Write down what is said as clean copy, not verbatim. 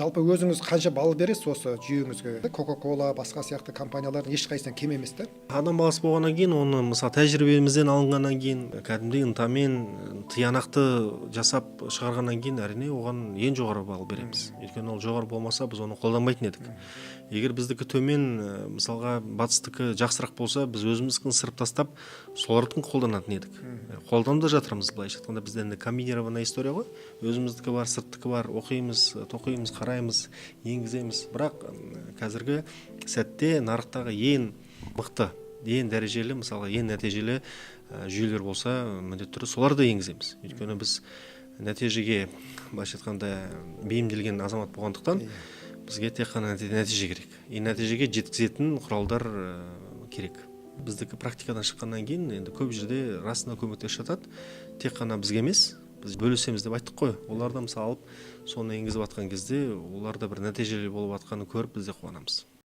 Жалпы өзіңіз қанша балл бересіз осы жүйеңізге? Кока-кола, басқа сияқты компаниялардың ешқайсысынан кем емес та. Адам баласы болғаннан кейін, оны мысалы тәжірибемізден алынғаннан кейін, кәдімгідей ынтамен, тиянақты жасап шығарғаннан кейін, әрине оған ең жоғары балл береміз. Өйткені ол жоғары болмаса, біз оны қолданбайтын едік. Егер біздікі төмен, мысалға батыстікі жақсырақ болса, біз өзіміздікін сырып тастап, солардікін қолданатын едік. Қолданып да жатырмыз, былайша айтқанда бізде енді комбинированная история ғой. Өзіміздікі бар, сырттікі бар, оқимыз, тоқимыз, қараймыз, енгіземіз. Бірақ қазіргі сәтте нарықтағы ең мықты, ең дәрежелі, мысалы ең нәтижелі жүйелер болса, міндетті түрде соларды енгіземіз. Өйткені біз нәтижеге, былайша айтқанда, бейімделген азамат болғандықтан бізге тек қана нәтиже керек. Нәтижеге жеткізетін құралдар керек. Біздікі практикадан шыққаннан кейін енді көп жерде расында көмектесіп жатады. Тек қана бізге емес, біз бөлісеміз деп айттық қой. Оларда мысалы алып, соны енгізіп жатқан кезде, оларда бір нәтижелі болып жатқанын көріп біз де қуанамыз.